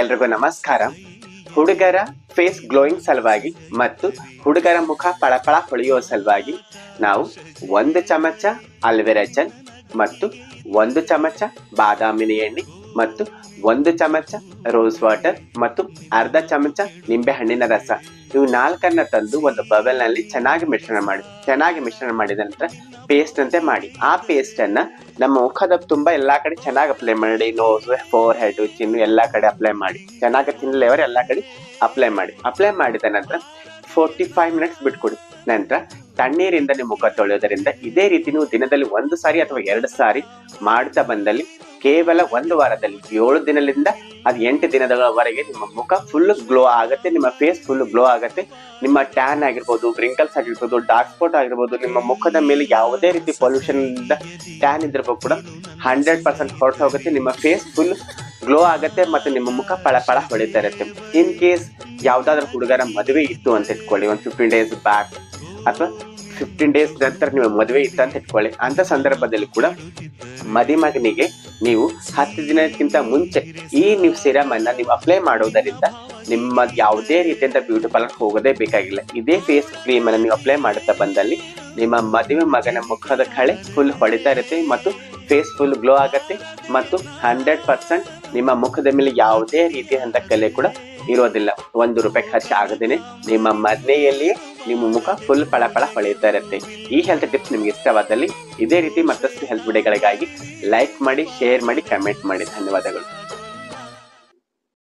ಎಲ್ರಿಗೂ ನಮಸ್ಕಾರ. ಹುಡುಗರ ಫೇಸ್ ಗ್ಲೋಯಿಂಗ್ ಸಲುವಾಗಿ ಮತ್ತು ಹುಡುಗರ ಮುಖ ಪಳಪಳ ಹೊಳೆಯುವ ಸಲುವಾಗಿ ನಾವು 1 ಚಮಚ ಅಲ್ವೆರಾ ಜೆಲ್ ಮತ್ತು 1 ಚಮಚ ಬಾದಾಮಿನ ಎಣ್ಣೆ ಮತ್ತು 1 ಚಮಚ ರೋಸ್ ವಾಟರ್ ಮತ್ತು ಅರ್ಧ ಚಮಚ ನಿಂಬೆ ಹಣ್ಣಿನ ರಸ ಇವು 4 ತಂದು ಒಂದು ಬಬಲ್ ನಲ್ಲಿ ಚೆನ್ನಾಗಿ ಮಿಶ್ರಣ ಮಾಡಿದ ನಂತರ ಪೇಸ್ಟ್ ಅಂತೆ ಮಾಡಿ ಆ ಪೇಸ್ಟ್ ಅನ್ನ ನಮ್ಮ ಮುಖದ ತುಂಬಾ ಎಲ್ಲಾ ಕಡೆ ಚೆನ್ನಾಗಿ ಅಪ್ಲೈ ಮಾಡಿ. ನೋಸ್, ಫೋರ್ ಹೆಡ್, ಚಿನ್ನು ಎಲ್ಲಾ ಕಡೆ ಅಪ್ಲೈ ಮಾಡಿ. ಚೆನ್ನಾಗಿ ತಿನ್ನಲೇವರ್ ಎಲ್ಲಾ ಕಡೆ ಅಪ್ಲೈ ಮಾಡಿದ ನಂತರ 45 ಮಿನಿಟ್ಸ್ ಬಿಟ್ಕೊಡಿ. ನಂತರ ತಣ್ಣೀರಿಂದ ನಿಮ್ಮ ಮುಖ ತೊಳೆಯೋದರಿಂದ ಇದೇ ರೀತಿ ನೀವು ದಿನದಲ್ಲಿ 1 ಸಾರಿ ಅಥವಾ 2 ಸಾರಿ ಮಾಡ್ತಾ ಬಂದಲ್ಲಿ ಕೇವಲ 1 ವಾರದಲ್ಲಿ 7 ದಿನದಿಂದ 8 ದಿನದವರೆಗೆ ನಿಮ್ಮ ಮುಖ ಫುಲ್ ಗ್ಲೋ ಆಗುತ್ತೆ. ನಿಮ್ಮ ಫೇಸ್ ಫುಲ್ ಗ್ಲೋ ಆಗುತ್ತೆ. ನಿಮ್ಮ ಟ್ಯಾನ್ ಆಗಿರ್ಬೋದು, ಬ್ರಿಂಕಲ್ಸ್ ಆಗಿರ್ಬೋದು, ಡಾರ್ಕ್ ಸ್ಪಾಟ್ ಆಗಿರ್ಬೋದು, ನಿಮ್ಮ ಮುಖದ ಮೇಲೆ ಯಾವುದೇ ರೀತಿ ಪೊಲ್ಯೂಷನ್ ಇಂದ ಟ್ಯಾನ್ ಇದ್ರೂ ಕೂಡ 100% ಹೊರಟು ಹೋಗುತ್ತೆ. ನಿಮ್ಮ ಫೇಸ್ ಫುಲ್ ಗ್ಲೋ ಆಗುತ್ತೆ ಮತ್ತು ನಿಮ್ಮ ಮುಖ ಪಳ ಹೊಳಿತಾ ಇರುತ್ತೆ. ಇನ್ ಕೇಸ್ ಯಾವ್ದಾದ್ರು ಹುಡುಗರ ಮದುವೆ ಇತ್ತು ಅಂತ ಇಟ್ಕೊಳ್ಳಿ, ಒಂದು 15 ಡೇಸ್ ಬ್ಯಾಕ್ ಅಥವಾ 15 ಡೇಸ್ ನಂತರ ನಿಮ್ಮ ಮದುವೆ ಇತ್ತು ಅಂತ ಇಟ್ಕೊಳ್ಳಿ. ಅಂತ ಸಂದರ್ಭದಲ್ಲಿ ಕೂಡ ಮದುಮಗನಿಗೆ ನೀವು 10 ದಿನಕ್ಕಿಂತ ಮುಂಚೆ ನೀವು ಸಿರಮ್ ಅನ್ನ ನೀವು ಅಪ್ಲೈ ಮಾಡೋದರಿಂದ ನಿಮ್ಮ ಯಾವುದೇ ರೀತಿಯಿಂದ ಬ್ಯೂಟಿ ಪಾರ್ಲರ್ ಹೋಗೋದೇ ಬೇಕಾಗಿಲ್ಲ. ಇದೇ ಫೇಸ್ ಕ್ರೀಮ್ ಅನ್ನು ನೀವು ಅಪ್ಲೈ ಮಾಡುತ್ತಾ ಬಂದಲ್ಲಿ ನಿಮ್ಮ ಮದುವೆ ಮಗನ ಮುಖದ ಕಳೆ ಫುಲ್ ಹೊಳಿತಾ ಇರುತ್ತೆ ಮತ್ತು ಫೇಸ್ ಫುಲ್ ಗ್ಲೋ ಆಗುತ್ತೆ ಮತ್ತು 100% ನಿಮ್ಮ ಮುಖದ ಮೇಲೆ ಯಾವುದೇ ರೀತಿಯಾದಂತ ಕಲೆ ಕೂಡ ಇರೋದಿಲ್ಲ. 1 ರೂಪಾಯಿ ಖರ್ಚು ಆಗದೇನೆ ನಿಮ್ಮ ಮನೆಯಲ್ಲಿಯೇ ನಿಮ್ಮ ಮುಖ ಫುಲ್ ಪಳ ಹೊಳೆಯುತ್ತಾ ಇರುತ್ತೆ. ಈ ಹೆಲ್ತ್ ಟಿಪ್ಸ್ ನಿಮ್ಗೆ ಇಷ್ಟವಾದಲ್ಲಿ ಇದೇ ರೀತಿ ಮತ್ತಷ್ಟು ಹೆಲ್ತ್ ವಿಡಿಯೋಗಳಿಗಾಗಿ ಲೈಕ್ ಮಾಡಿ, ಶೇರ್ ಮಾಡಿ, ಕಮೆಂಟ್ ಮಾಡಿ. ಧನ್ಯವಾದಗಳು.